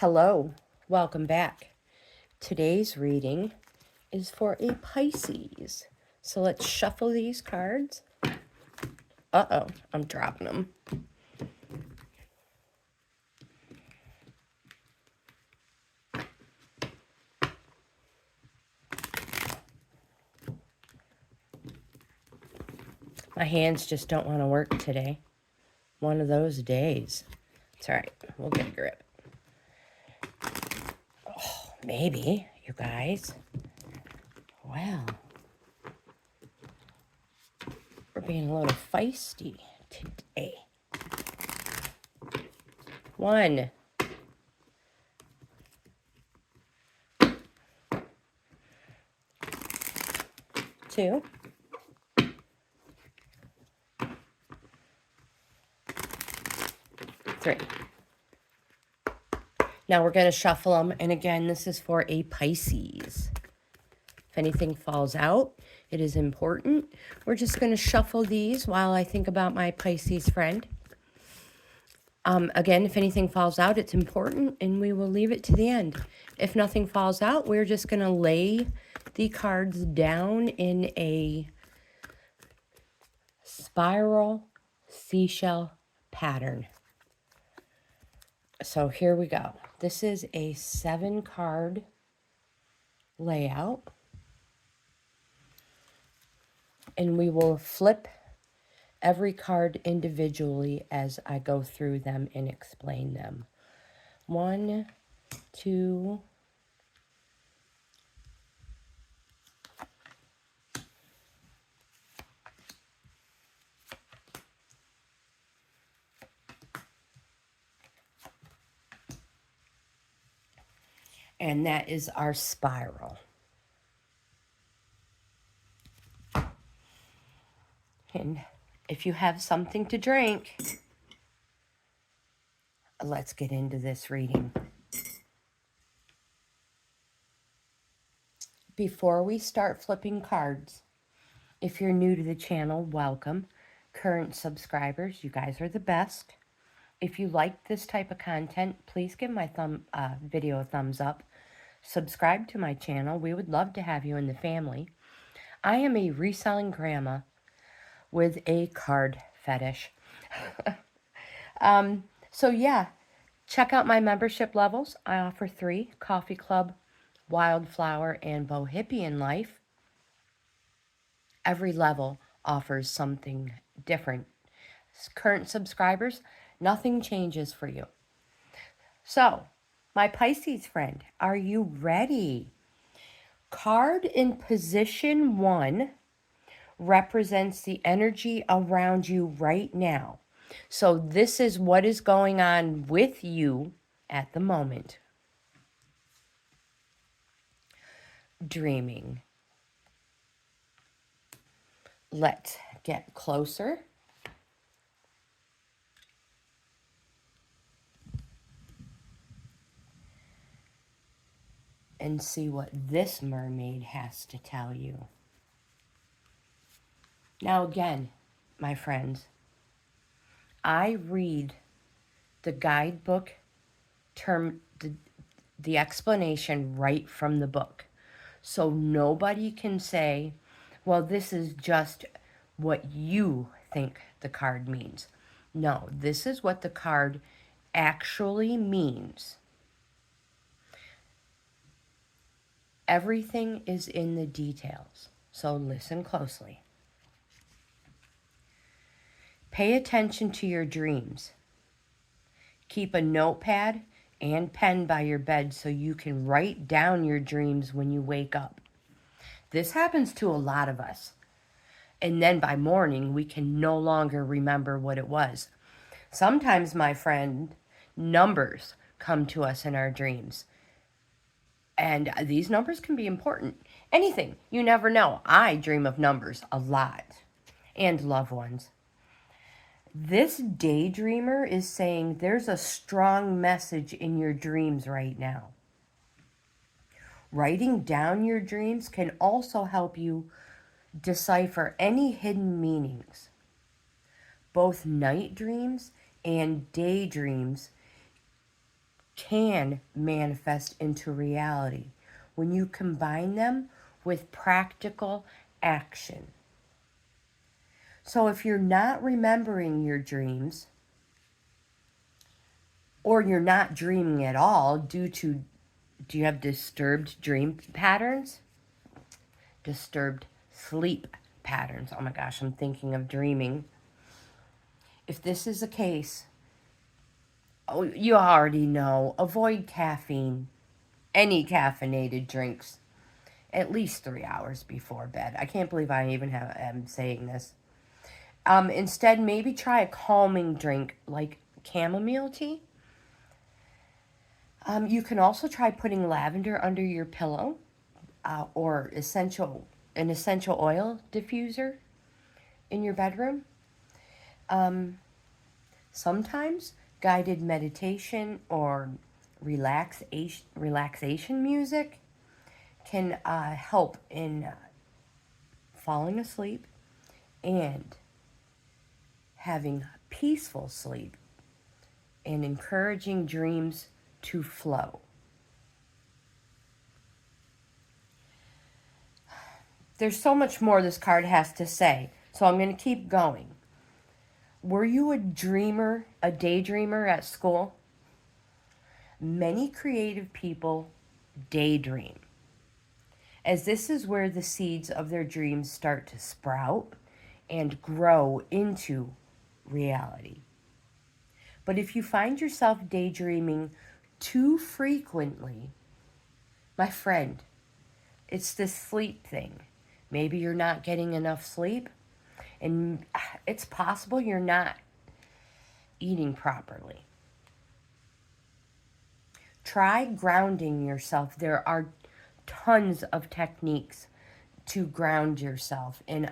Hello, welcome back. Today's reading is for a Pisces. So let's shuffle these cards. Uh-oh, I'm dropping them. My hands just don't want to work today. One of those days. It's all right, we'll get a grip. Oh, maybe, you guys. Well, we're being a little feisty today. 1, 2, 3. Now we're going to shuffle them. And again, this is for a Pisces. If anything falls out, it is important. We're just going to shuffle these while I think about my Pisces friend. Again, if anything falls out, it's important, and we will leave it to the end. If nothing falls out, we're just going to lay the cards down in a spiral seashell pattern. So here we go. This is a 7-card layout. And we will flip every card individually as I go through them and explain them. 1, 2, and that is our spiral. And if you have something to drink, let's get into this reading. Before we start flipping cards, if you're new to the channel, welcome. Current subscribers, you guys are the best. If you like this type of content, please give my video a thumbs up. Subscribe to my channel. We would love to have you in the family. I am a reselling grandma with a card fetish. So yeah, check out my membership levels. I offer 3: Coffee Club, Wildflower, and Bohemian Life. Every level offers something different. Current subscribers, nothing changes for you. So, my Pisces friend, are you ready? Card in position 1 represents the energy around you right now. So this is what is going on with you at the moment. Dreaming. Let's get closer. And see what this mermaid has to tell you. Now again, my friends, I read the guidebook the explanation right from the book. So nobody can say, well, this is just what you think the card means. No, this is what the card actually means. Everything is in the details, so listen closely. Pay attention to your dreams. Keep a notepad and pen by your bed so you can write down your dreams when you wake up. This happens to a lot of us. And then by morning, we can no longer remember what it was. Sometimes, my friend, numbers come to us in our dreams. And these numbers can be important. Anything, you never know. I dream of numbers a lot. And loved ones. This daydreamer is saying there's a strong message in your dreams right now. Writing down your dreams can also help you decipher any hidden meanings. Both night dreams and daydreams can manifest into reality when you combine them with practical action. So if you're not remembering your dreams, or you're not dreaming at all do you have disturbed dream patterns? Disturbed sleep patterns. Oh my gosh, I'm thinking of dreaming. If this is the case, oh, you already know, avoid caffeine, any caffeinated drinks, at least 3 hours before bed. I can't believe I even am saying this. Instead, maybe try a calming drink like chamomile tea. You can also try putting lavender under your pillow, or an essential oil diffuser in your bedroom. Sometimes guided meditation or relaxation music can help in falling asleep and having peaceful sleep and encouraging dreams to flow. There's so much more this card has to say, so I'm going to keep going. Were you a daydreamer at school? Many creative people daydream, as this is where the seeds of their dreams start to sprout and grow into reality. But if you find yourself daydreaming too frequently, my friend, it's this sleep thing. Maybe you're not getting enough sleep, and it's possible you're not eating properly. Try grounding yourself. There are tons of techniques to ground yourself. And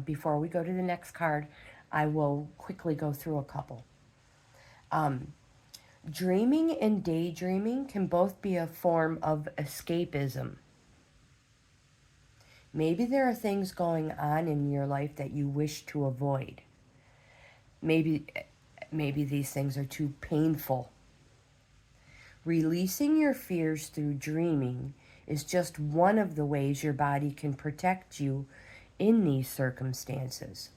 before we go to the next card, I will quickly go through a couple. Dreaming and daydreaming can both be a form of escapism. Maybe there are things going on in your life that you wish to avoid. Maybe these things are too painful. Releasing your fears through dreaming is just one of the ways your body can protect you in these circumstances.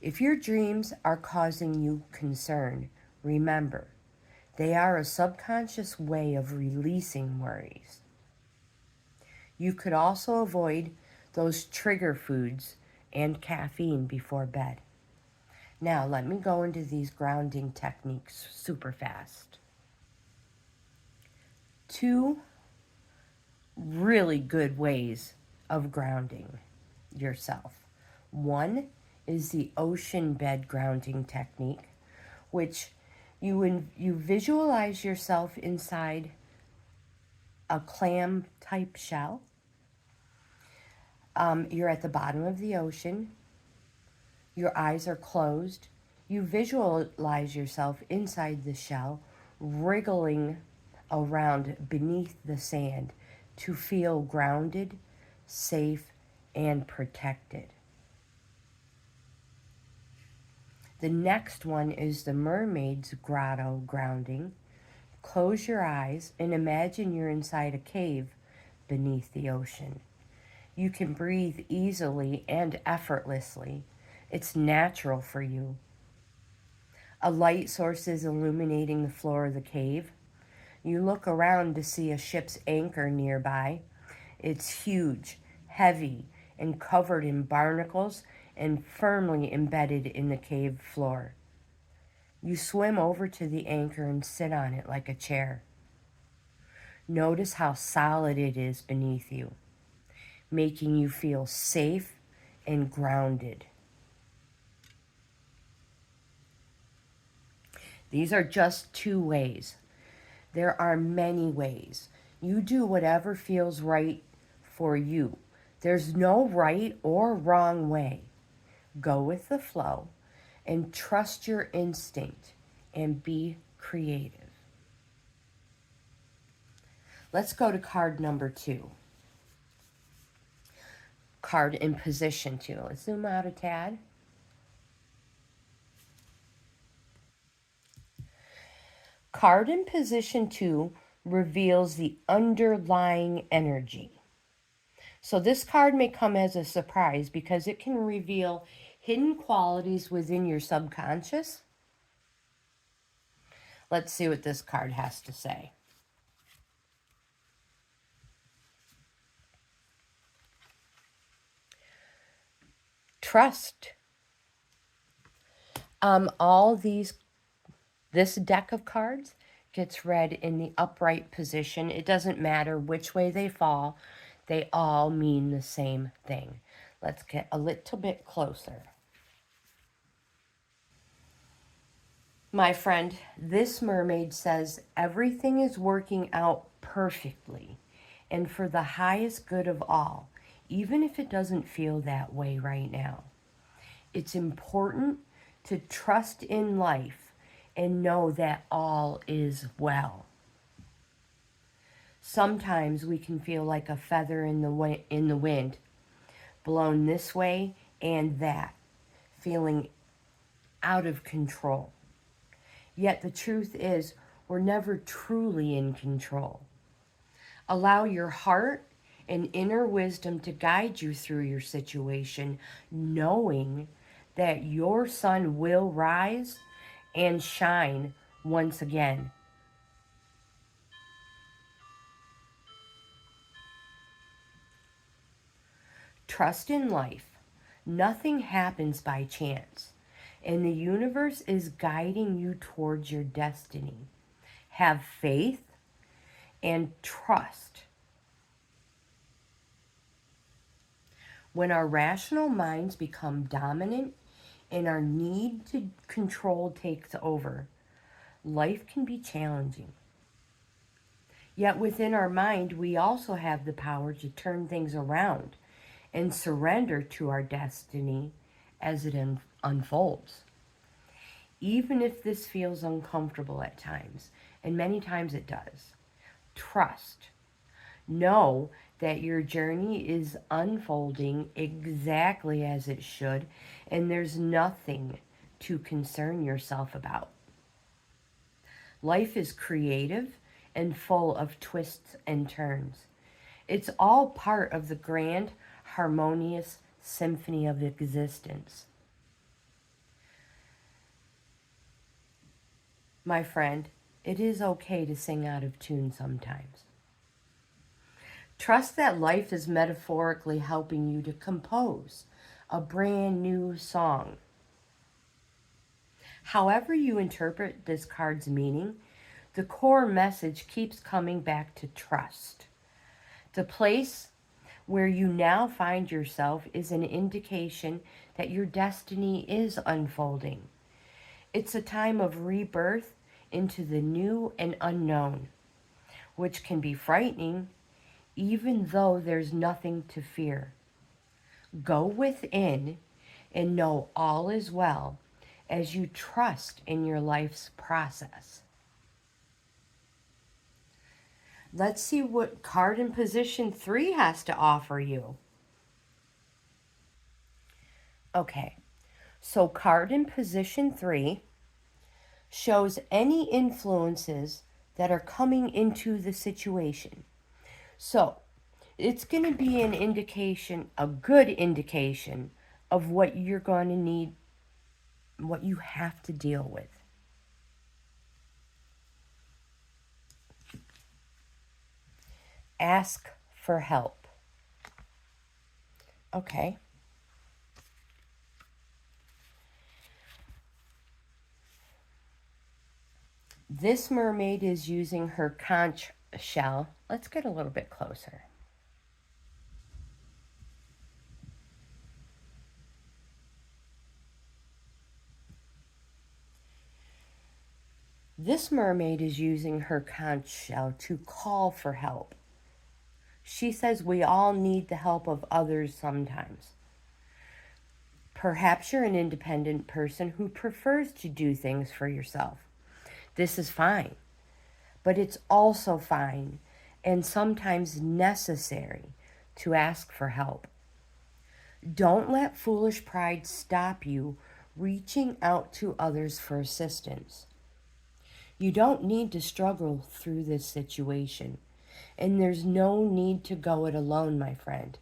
If your dreams are causing you concern, remember, they are a subconscious way of releasing worries. You could also avoid those trigger foods and caffeine before bed. Now, let me go into these grounding techniques super fast. 2 really good ways of grounding yourself. One is the ocean bed grounding technique, which you visualize yourself inside a clam type shell. You're at the bottom of the ocean. Your eyes are closed. You visualize yourself inside the shell, wriggling around beneath the sand to feel grounded, safe, and protected. The next one is the mermaid's grotto grounding. Close your eyes and imagine you're inside a cave beneath the ocean. You can breathe easily and effortlessly. It's natural for you. A light source is illuminating the floor of the cave. You look around to see a ship's anchor nearby. It's huge, heavy, and covered in barnacles and firmly embedded in the cave floor. You swim over to the anchor and sit on it like a chair. Notice how solid it is beneath you, making you feel safe and grounded. These are just 2 ways. There are many ways. You do whatever feels right for you. There's no right or wrong way. Go with the flow and trust your instinct and be creative. Let's go to card number 2. Card in position 2. Let's zoom out a tad. Card in position 2 reveals the underlying energy. So this card may come as a surprise because it can reveal hidden qualities within your subconscious. Let's see what this card has to say. Trust. This deck of cards gets read in the upright position. It doesn't matter which way they fall. They all mean the same thing. Let's get a little bit closer. My friend, this mermaid says everything is working out perfectly and for the highest good of all, even if it doesn't feel that way right now. It's important to trust in life and know that all is well. Sometimes we can feel like a feather in the wind, blown this way and that, feeling out of control. Yet the truth is, we're never truly in control. Allow your heart and inner wisdom to guide you through your situation, knowing that your sun will rise and shine once again. Trust in life. Nothing happens by chance, and the universe is guiding you towards your destiny. Have faith and trust. When our rational minds become dominant and our need to control takes over, life can be challenging. Yet within our mind, we also have the power to turn things around and surrender to our destiny as it unfolds. Even if this feels uncomfortable at times, and many times it does, trust. Know that your journey is unfolding exactly as it should, and there's nothing to concern yourself about. Life is creative and full of twists and turns. It's all part of the grand, harmonious symphony of existence. My friend, it is okay to sing out of tune sometimes. Trust that life is metaphorically helping you to compose a brand new song. However you interpret this card's meaning, the core message keeps coming back to trust. The place where you now find yourself is an indication that your destiny is unfolding. It's a time of rebirth into the new and unknown, which can be frightening even though there's nothing to fear. Go within and know all is well as you trust in your life's process. Let's see what card in position 3 has to offer you. Okay, so card in position 3 shows any influences that are coming into the situation. So it's going to be an indication, a good indication of what you're going to need, what you have to deal with. Ask for help. Okay. This mermaid is using her conch shell. Let's get a little bit closer. This mermaid is using her conch shell to call for help. She says we all need the help of others sometimes. Perhaps you're an independent person who prefers to do things for yourself. This is fine, but it's also fine and sometimes necessary to ask for help. Don't let foolish pride stop you reaching out to others for assistance. You don't need to struggle through this situation, and there's no need to go it alone, my friend.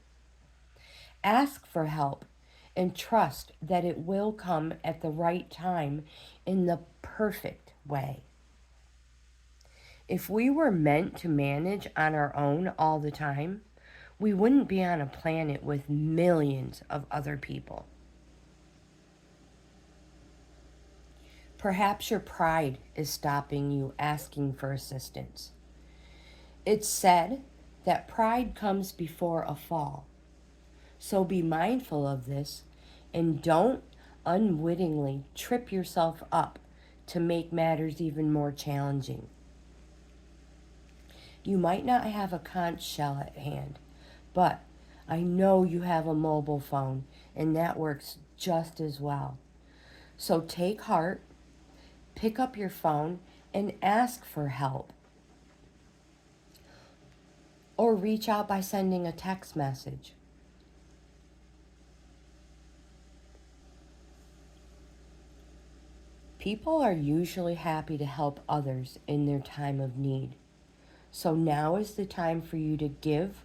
Ask for help and trust that it will come at the right time in the perfect way. If we were meant to manage on our own all the time, we wouldn't be on a planet with millions of other people. Perhaps your pride is stopping you asking for assistance. It's said that pride comes before a fall. So be mindful of this and don't unwittingly trip yourself up to make matters even more challenging. You might not have a conch shell at hand, but I know you have a mobile phone and that works just as well. So take heart, pick up your phone, and ask for help. Or reach out by sending a text message. People are usually happy to help others in their time of need. So now is the time for you to give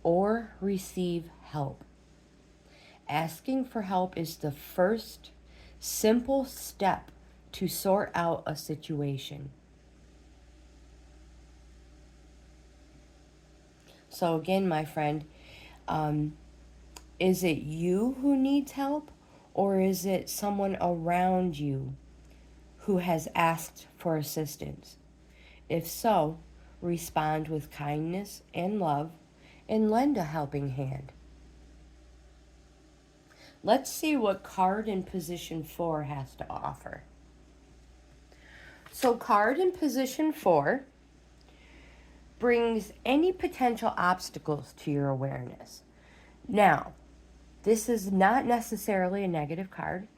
or receive help. Asking for help is the first simple step to sort out a situation. So again, my friend, is it you who needs help, or is it someone around you who has asked for assistance? If so, respond with kindness and love and lend a helping hand. Let's see what card in position 4 has to offer. So card in position 4 brings any potential obstacles to your awareness. Now, this is not necessarily a negative card,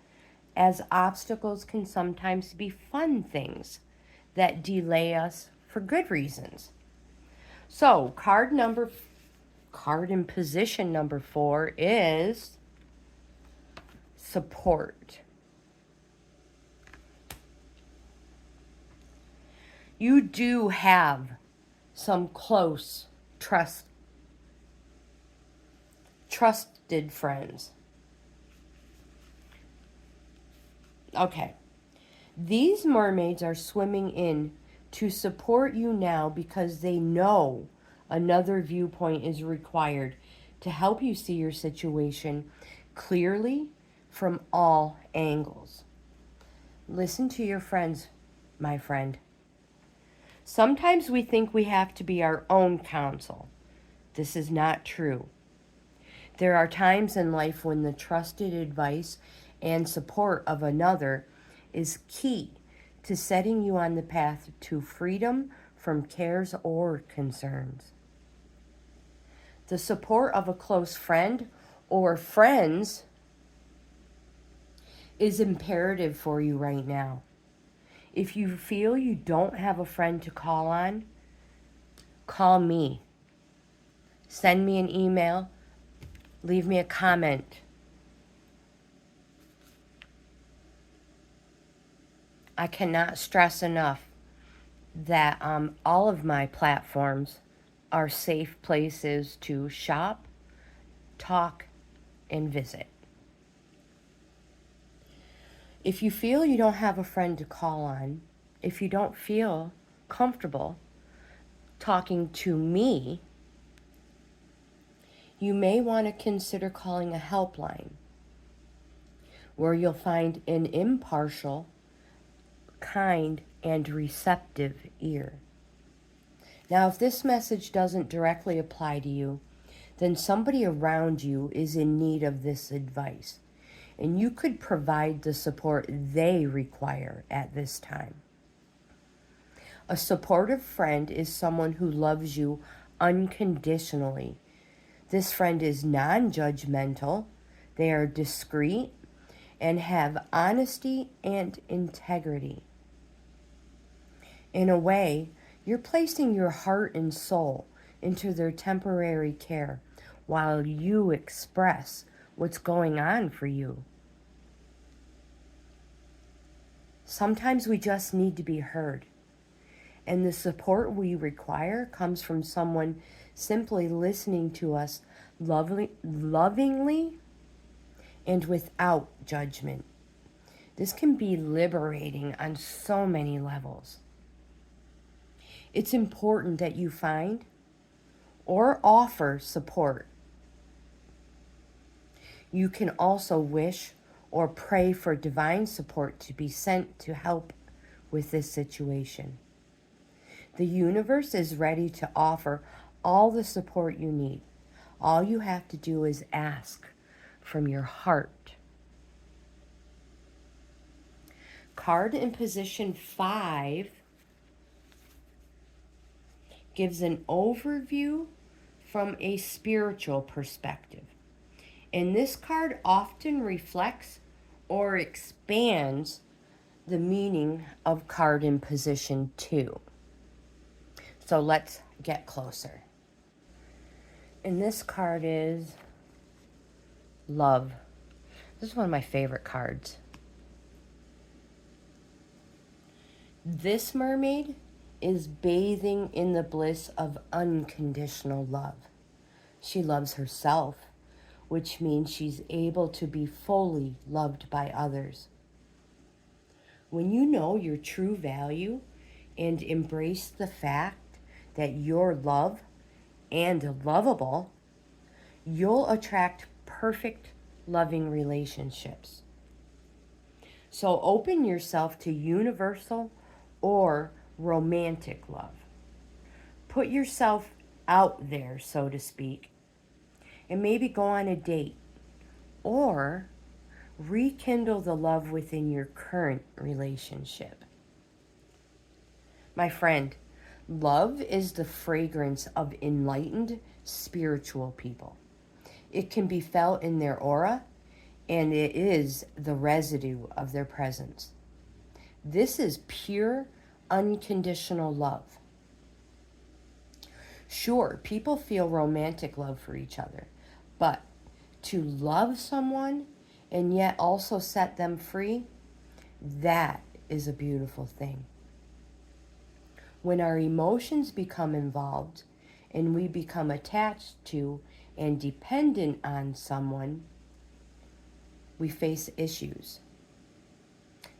as obstacles can sometimes be fun things that delay us for good reasons. So, card in position number 4 is support. You do have some close, trusted friends. Okay. These mermaids are swimming in to support you now because they know another viewpoint is required to help you see your situation clearly from all angles. Listen to your friends, my friend. Sometimes we think we have to be our own counsel. This is not true. There are times in life when the trusted advice and support of another is key to setting you on the path to freedom from cares or concerns. The support of a close friend or friends is imperative for you right now. If you feel you don't have a friend to call on, call me. Send me an email. Leave me a comment. I cannot stress enough that all of my platforms are safe places to shop, talk, and visit. If you feel you don't have a friend to call on, if you don't feel comfortable talking to me, you may want to consider calling a helpline where you'll find an impartial, kind, and receptive ear. Now, if this message doesn't directly apply to you, then somebody around you is in need of this advice, and you could provide the support they require at this time. A supportive friend is someone who loves you unconditionally. This friend is non-judgmental, they are discreet, and have honesty and integrity. In a way, you're placing your heart and soul into their temporary care while you express what's going on for you. Sometimes we just need to be heard. And the support we require comes from someone simply listening to us lovingly and without judgment. This can be liberating on so many levels. It's important that you find or offer support. You can also wish or pray for divine support to be sent to help with this situation. The universe is ready to offer all the support you need. All you have to do is ask from your heart. Card in position 5 gives an overview from a spiritual perspective. And this card often reflects or expands the meaning of card in position 2. So let's get closer. And this card is love. This is one of my favorite cards. This mermaid is bathing in the bliss of unconditional love. She loves herself, which means she's able to be fully loved by others. When you know your true value and embrace the fact that you're loved and lovable, you'll attract perfect, loving relationships. So open yourself to universal or romantic love. Put yourself out there, so to speak, and maybe go on a date or rekindle the love within your current relationship. My friend, love is the fragrance of enlightened spiritual people. It can be felt in their aura, and it is the residue of their presence. This is pure, unconditional love. Sure, people feel romantic love for each other, but to love someone and yet also set them free, that is a beautiful thing. When our emotions become involved and we become attached to and dependent on someone, we face issues.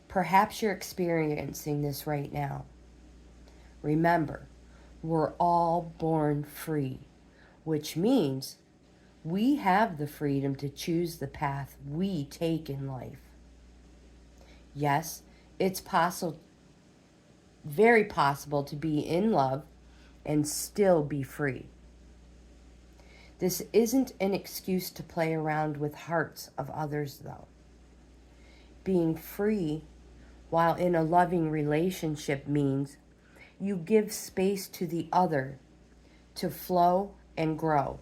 Perhaps you're experiencing this right now. Remember, we're all born free, which means we have the freedom to choose the path we take in life. Yes, it's possible, very possible to be in love and still be free. This isn't an excuse to play around with hearts of others, though. Being free while in a loving relationship means you give space to the other to flow and grow.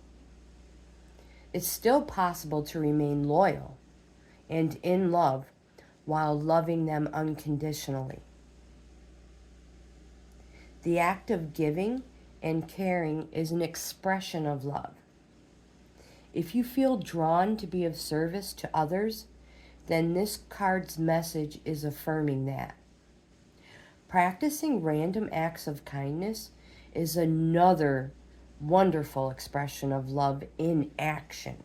It's still possible to remain loyal and in love while loving them unconditionally. The act of giving and caring is an expression of love. If you feel drawn to be of service to others, then this card's message is affirming that. Practicing random acts of kindness is another wonderful expression of love in action.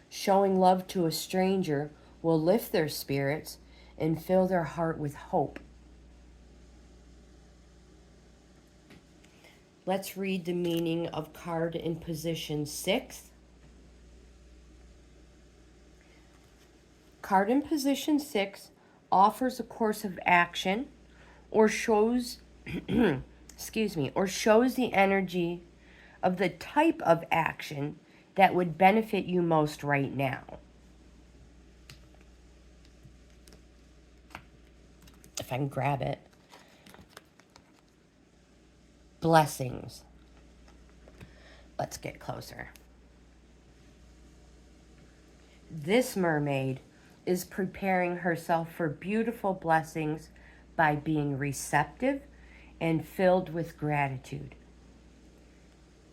Showing love to a stranger will lift their spirits and fill their heart with hope. Let's read the meaning of card in position 6. Card in position 6 offers a course of action or shows or shows the energy of the type of action that would benefit you most right now. If I can grab it. Blessings. Let's get closer. This mermaid is preparing herself for beautiful blessings by being receptive and filled with gratitude.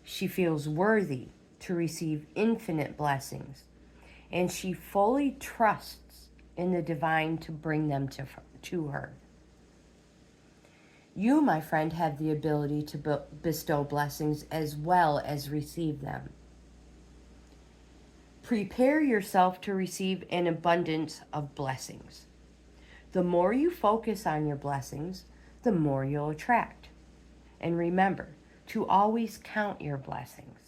She feels worthy to receive infinite blessings, and she fully trusts in the divine to bring them to her. You, my friend, have the ability to bestow blessings as well as receive them. Prepare yourself to receive an abundance of blessings. The more you focus on your blessings, the more you'll attract. And remember to always count your blessings.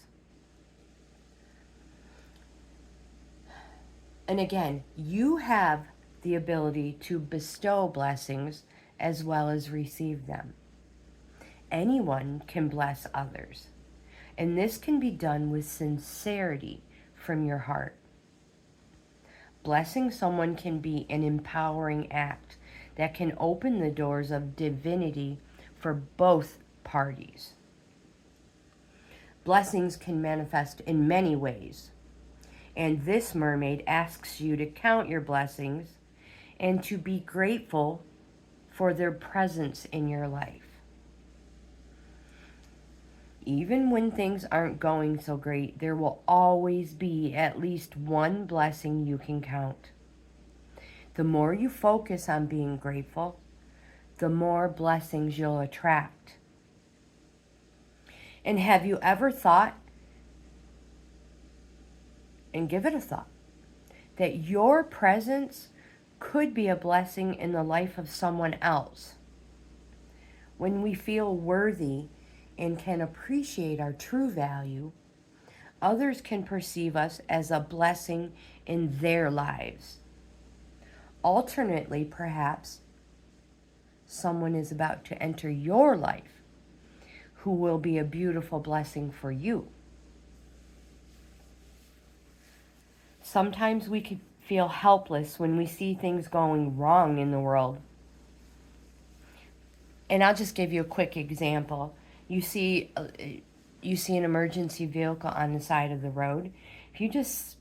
And again, you have the ability to bestow blessings as well as receive them. Anyone can bless others, and this can be done with sincerity from your heart. Blessing someone can be an empowering act that can open the doors of divinity for both parties. Blessings can manifest in many ways, and this mermaid asks you to count your blessings and to be grateful for their presence in your life. Even when things aren't going so great, there will always be at least one blessing you can count. The more you focus on being grateful, the more blessings you'll attract. And have you ever thought, and give it a thought, that your presence could be a blessing in the life of someone else? When we feel worthy and can appreciate our true value, others can perceive us as a blessing in their lives. Alternately, perhaps, someone is about to enter your life who will be a beautiful blessing for you. Sometimes we can feel helpless when we see things going wrong in the world. And I'll just give you a quick example. You see an emergency vehicle on the side of the road. If you just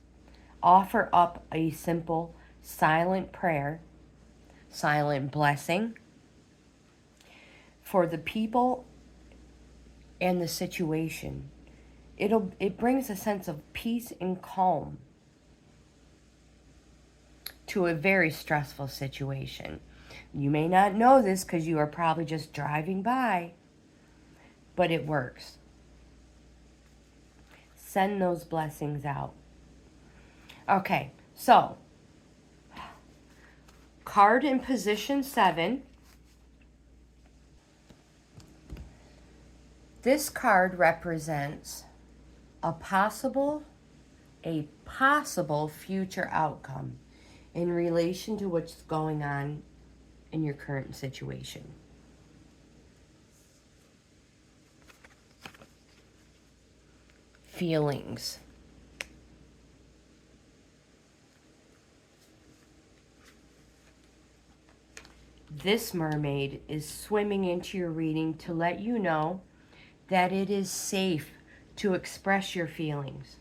offer up a simple silent prayer, silent blessing for the people and the situation, it brings a sense of peace and calm to a very stressful situation. You may not know this because you are probably just driving by, but it works. Send those blessings out. Okay, so card in position 7. This card represents a possible future outcome in relation to what's going on in your current situation. Feelings. This mermaid is swimming into your reading to let you know that it is safe to express your feelings.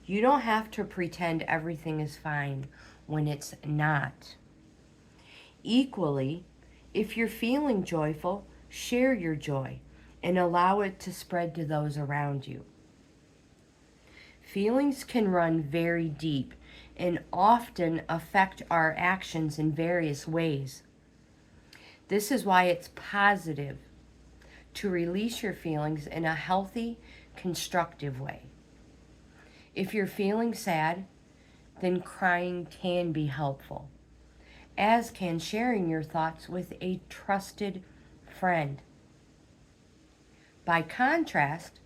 You don't have to pretend everything is fine when it's not. Equally, if you're feeling joyful, share your joy and allow it to spread to those around you. Feelings can run very deep and often affect our actions in various ways. This is why it's positive to release your feelings in a healthy, constructive way. If you're feeling sad, then crying can be helpful, as can sharing your thoughts with a trusted friend. By contrast,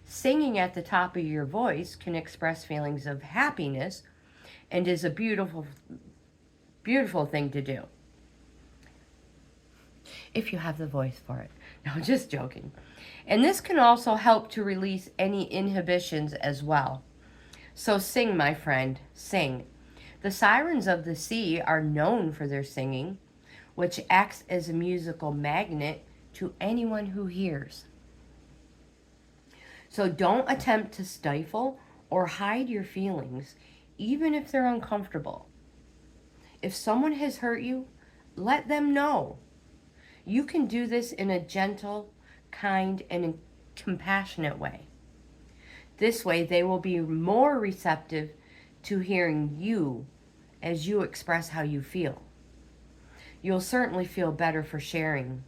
singing at the top of your voice can express feelings of happiness and is a beautiful, beautiful thing to do, if you have the voice for it. No, just joking. And this can also help to release any inhibitions as well. So sing, my friend, sing. The sirens of the sea are known for their singing, which acts as a musical magnet to anyone who hears. So don't attempt to stifle or hide your feelings, even if they're uncomfortable. If someone has hurt you, let them know. You can do this in a gentle, kind, and compassionate way. This way, they will be more receptive to hearing you as you express how you feel. You'll certainly feel better for sharing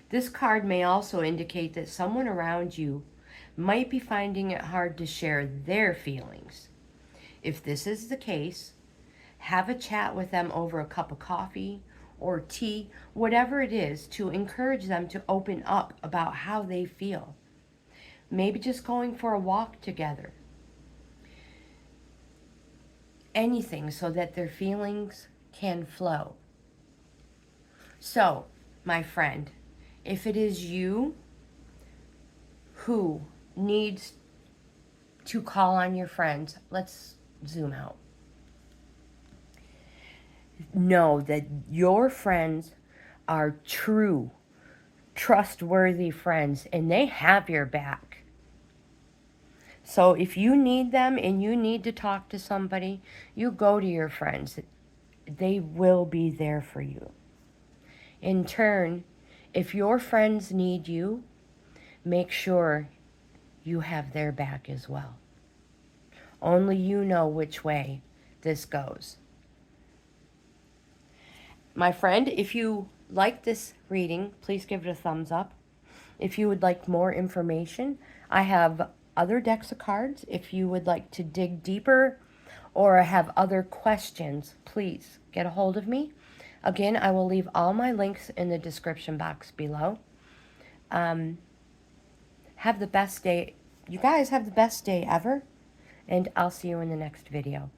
This card may also indicate that someone around you might be finding it hard to share their feelings. If this is the case, have a chat with them over a cup of coffee or tea, whatever it is, to encourage them to open up about how they feel. Maybe just going for a walk together. Anything so that their feelings can flow. So, my friend, if it is you who needs to call on your friends, let's zoom out. Know that your friends are true, trustworthy friends, and they have your back. So if you need them and you need to talk to somebody, you go to your friends. They will be there for you. In turn, if your friends need you, make sure you have their back as well. Only you know which way this goes. My friend, if you like this reading, please give it a thumbs up. If you would like more information, I have other decks of cards. If you would like to dig deeper or have other questions, please get a hold of me. Again, I will leave all my links in the description box below. Have the best day. You guys have the best day ever, and I'll see you in the next video.